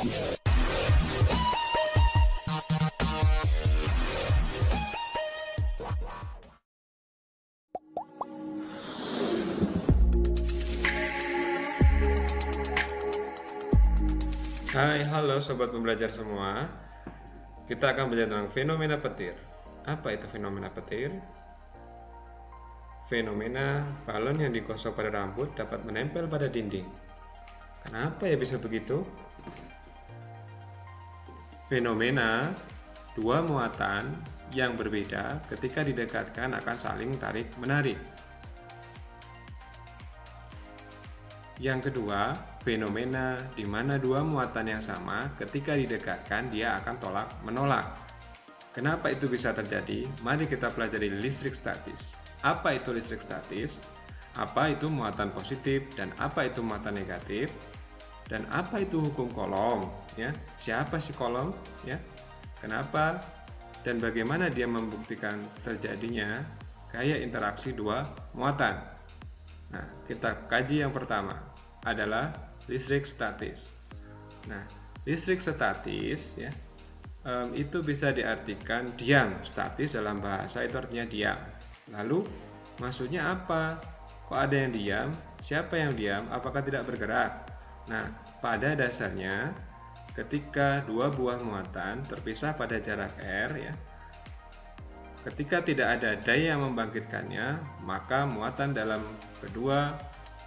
Hai, halo sobat pembelajar semua. Kita akan belajar tentang fenomena petir. Apa itu fenomena petir? Fenomena balon yang digosok pada rambut dapat menempel pada dinding. Kenapa ya bisa begitu? Fenomena dua muatan yang berbeda ketika didekatkan akan saling tarik-menarik. Yang kedua, fenomena di mana dua muatan yang sama ketika didekatkan dia akan tolak-menolak. Kenapa itu bisa terjadi? Mari kita pelajari listrik statis. Apa itu listrik statis? Apa itu muatan positif dan apa itu muatan negatif? Dan apa itu hukum Coulomb? Ya, siapa sih Coulomb? Ya, kenapa? Dan bagaimana dia membuktikan terjadinya gaya interaksi dua muatan? Nah, kita kaji yang pertama adalah listrik statis. Nah, listrik statis ya, itu bisa diartikan diam. Statis dalam bahasa itu artinya diam. Lalu maksudnya apa? Kok ada yang diam? Siapa yang diam? Apakah tidak bergerak? Nah, pada dasarnya ketika dua buah muatan terpisah pada jarak r ya, ketika tidak ada daya yang membangkitkannya, maka muatan dalam kedua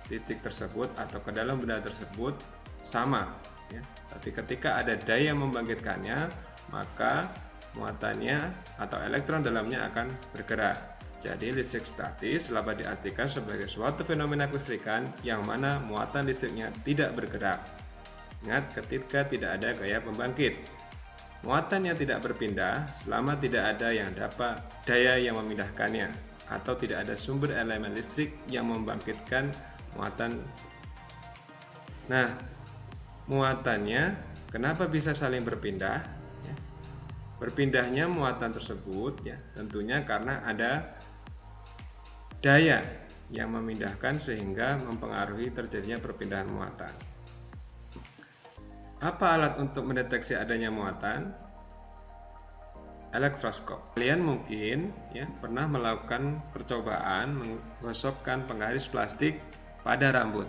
titik tersebut atau ke dalam benda tersebut sama. Ya. Tapi ketika ada daya yang membangkitkannya, maka muatannya atau elektron dalamnya akan bergerak. Jadi listrik statis dapat diartikan sebagai suatu fenomena kelistrikan yang mana muatan listriknya tidak bergerak. Ingat, ketika tidak ada gaya pembangkit. Muatan yang tidak berpindah selama tidak ada yang dapat daya yang memindahkannya atau tidak ada sumber elemen listrik yang membangkitkan muatan. Nah, muatannya kenapa bisa saling berpindah? Ya. Berpindahnya muatan tersebut ya tentunya karena ada daya yang memindahkan sehingga mempengaruhi terjadinya perpindahan muatan. Apa alat untuk mendeteksi adanya muatan? Elektroskop. Kalian mungkin ya pernah melakukan percobaan menggosokkan penggaris plastik pada rambut,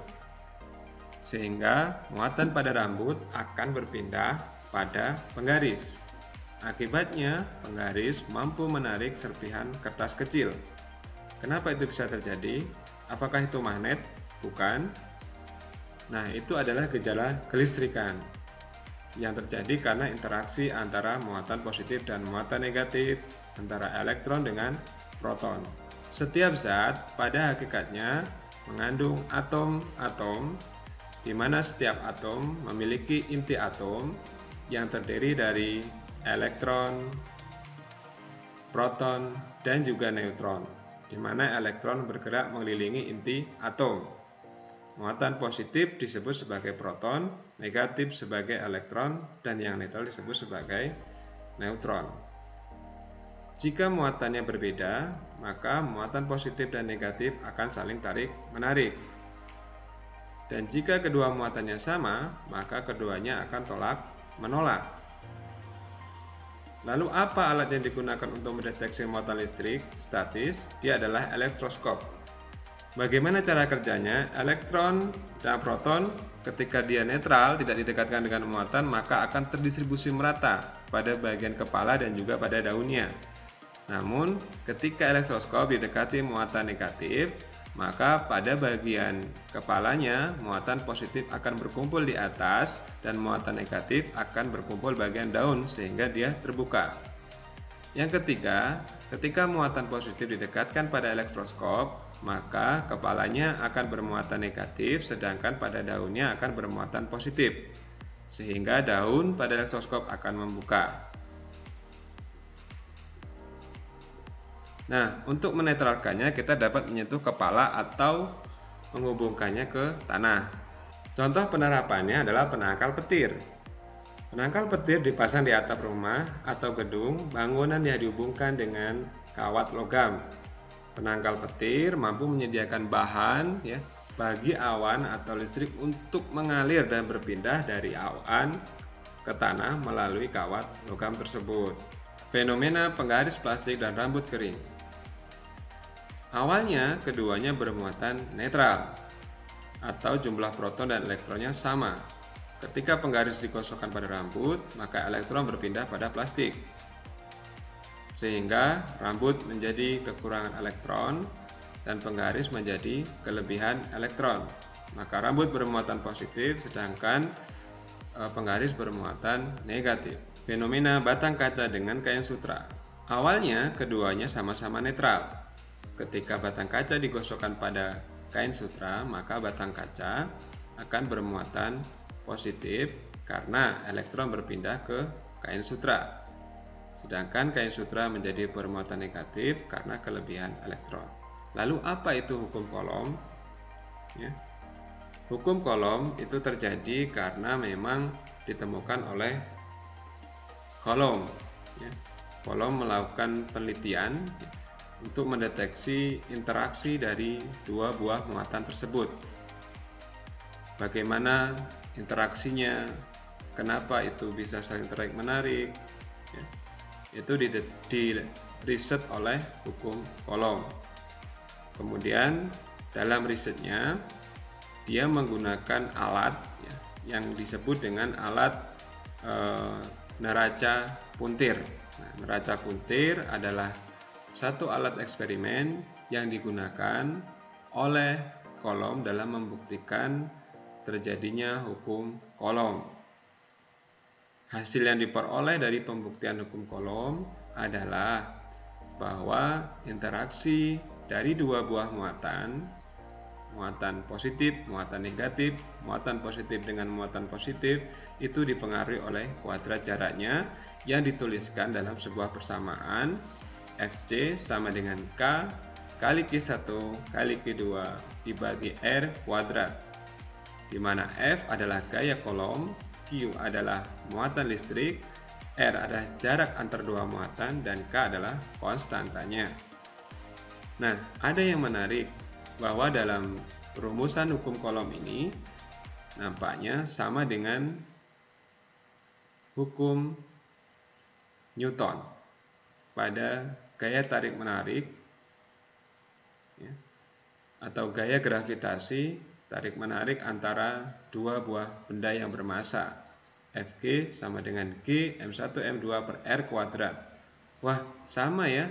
sehingga muatan pada rambut akan berpindah pada penggaris. Akibatnya, penggaris mampu menarik serpihan kertas kecil. Kenapa itu bisa terjadi? Apakah itu magnet? Bukan. Nah, itu adalah gejala kelistrikan yang terjadi karena interaksi antara muatan positif dan muatan negatif antara elektron dengan proton. Setiap zat pada hakikatnya mengandung atom-atom di mana setiap atom memiliki inti atom yang terdiri dari elektron, proton, dan juga neutron, di mana elektron bergerak mengelilingi inti atom. Muatan positif disebut sebagai proton, negatif sebagai elektron, dan yang netral disebut sebagai neutron. Jika muatannya berbeda, maka muatan positif dan negatif akan saling tarik-menarik. Dan jika kedua muatannya sama, maka keduanya akan tolak-menolak. Lalu apa alat yang digunakan untuk mendeteksi muatan listrik statis? Dia adalah elektroskop. Bagaimana cara kerjanya? Elektron dan proton ketika dia netral, tidak didekatkan dengan muatan, maka akan terdistribusi merata pada bagian kepala dan juga pada daunnya. Namun, ketika elektroskop didekati muatan negatif, maka pada bagian kepalanya muatan positif akan berkumpul di atas dan muatan negatif akan berkumpul bagian daun sehingga dia terbuka. Yang ketiga, ketika muatan positif didekatkan pada elektroskop, maka kepalanya akan bermuatan negatif sedangkan pada daunnya akan bermuatan positif, sehingga daun pada elektroskop akan membuka. Nah, untuk menetralkannya kita dapat menyentuh kepala atau menghubungkannya ke tanah. Contoh penerapannya adalah penangkal petir. Penangkal petir dipasang di atap rumah atau gedung bangunan yang dihubungkan dengan kawat logam. Penangkal petir mampu menyediakan bahan ya bagi awan atau listrik untuk mengalir dan berpindah dari awan ke tanah melalui kawat logam tersebut. Fenomena penggaris plastik dan rambut kering. Awalnya keduanya bermuatan netral atau jumlah proton dan elektronnya sama. Ketika penggaris dikosongkan pada rambut, maka elektron berpindah pada plastik, sehingga rambut menjadi kekurangan elektron dan penggaris menjadi kelebihan elektron. Maka rambut bermuatan positif sedangkan penggaris bermuatan negatif. Fenomena batang kaca dengan kain sutra. Awalnya keduanya sama-sama netral. Ketika batang kaca digosokkan pada kain sutra, maka batang kaca akan bermuatan positif karena elektron berpindah ke kain sutra. Sedangkan kain sutra menjadi bermuatan negatif karena kelebihan elektron. Lalu apa itu hukum Coulomb? Ya. Hukum Coulomb itu terjadi karena memang ditemukan oleh Coulomb. Ya. Coulomb melakukan penelitian untuk mendeteksi interaksi dari dua buah muatan tersebut. Bagaimana interaksinya, kenapa itu bisa saling tarik-menarik, ya. Itu di riset oleh hukum Coulomb. Kemudian dalam risetnya dia menggunakan alat ya, yang disebut dengan alat neraca puntir. Nah, neraca puntir adalah satu alat eksperimen yang digunakan oleh Coulomb dalam membuktikan terjadinya hukum Coulomb. Hasil yang diperoleh dari pembuktian hukum Coulomb adalah bahwa interaksi dari dua buah muatan positif, muatan negatif, muatan positif dengan muatan positif itu dipengaruhi oleh kuadrat jaraknya yang dituliskan dalam sebuah persamaan Fc sama dengan K kali Q1 kali Q2 dibagi R kuadrat, di mana F adalah gaya Coulomb, Q adalah muatan listrik, R adalah jarak antar dua muatan, dan K adalah konstantanya. Nah, ada yang menarik bahwa dalam rumusan hukum Coulomb ini nampaknya sama dengan hukum Newton pada gaya tarik-menarik ya, atau gaya gravitasi tarik-menarik antara dua buah benda yang bermasa. Fg sama dengan G M1 M2 per R kuadrat. Wah, sama ya.